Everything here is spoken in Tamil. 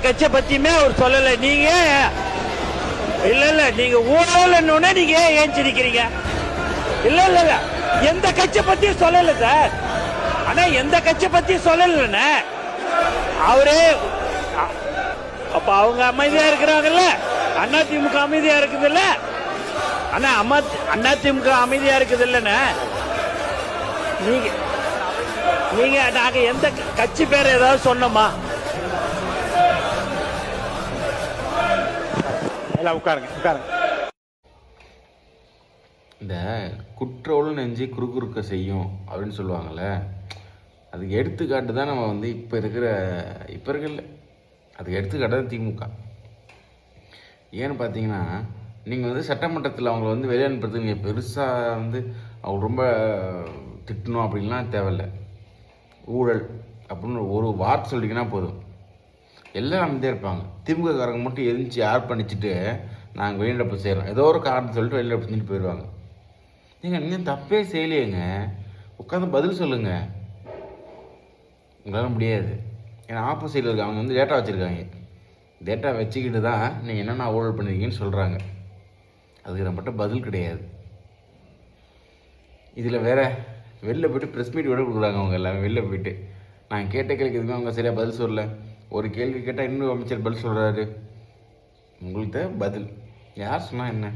கட்சியை பத்தியுமே அவர் சொல்லல. நீங்க இல்ல நீங்க ஊழல்னு நீங்க ஏஞ்சிருக்கிறீங்க. இல்ல எந்த கட்சியை பத்தியும் சொல்லல சார். ஆனா எந்த கட்சியை பத்தியும் சொல்லல அவரே. அப்ப அவங்க அமைதியா இருக்கிறாங்கல்ல, அதிமுக அமைதியா இருக்குது இல்ல. ஆனா அதிமுக அமைதியா இருக்குது இல்லன்னு நீங்க நாங்க எந்த கட்சி பேர் ஏதாவது சொன்னோமா? உட்காருங்க. இந்த குற்றோடு நெஞ்சு குறுக்க செய்யும் அப்படின்னு சொல்லுவாங்கள்ல, அதுக்கு எடுத்துக்காட்டு தான் நம்ம வந்து இப்போ இருக்கிற அதுக்கு எடுத்துக்காட்டு தான் திமுக. ஏன்னு பார்த்தீங்கன்னா, நீங்கள் வந்து சட்டமன்றத்தில் அவங்கள வந்து வெளியே அனுப்புறதுக்கு நீங்கள் பெருசாக வந்து அவங்க ரொம்ப திட்டணும் அப்படின்லாம் தேவையில்லை. ஊழல் அப்படின்னு ஒரு வார்த்தை சொல்லிங்கன்னா போதும், எல்லாம் அமைதியாக இருப்பாங்க. திமுககாரங்க மட்டும் எரிஞ்சு யார் பண்ணிச்சுட்டு நாங்கள் வெளிநடப்பு செய்கிறோம் ஏதோ ஒரு காரணத்தை சொல்லிட்டு வெளிநடப்பு செஞ்சுட்டு போயிடுவாங்க. நீங்கள் இன்னும் தப்பே செய்யலையேங்க, உட்காந்து பதில் சொல்லுங்கள். உங்களால் முடியாது. ஏன்னா ஆப்போசிட்டில் இருக்க அவங்க வந்து டேட்டா வச்சுருக்காங்க. டேட்டா வச்சுக்கிட்டு தான் நீங்கள் என்னென்ன ஊழல் பண்ணியிருக்கீங்கன்னு சொல்கிறாங்க. அதுக்கு நம்மகிட்ட பதில் கிடையாது. இதில் வேறு வெளில போய்ட்டு ப்ரெஸ் மீட் விட கொடுக்குறாங்க. அவங்க எல்லாமே வெளில போய்ட்டு நான் கேட்ட கேள்விக்கு எதுவுமே அவங்க சரியாக பதில் சொல்லலை. ஒரு கேள்வி கேட்டால் இன்னொரு அமைச்சர் பதில் சொல்கிறாரு. உங்கள்கிட்ட பதில் யார் சொன்னால் என்ன?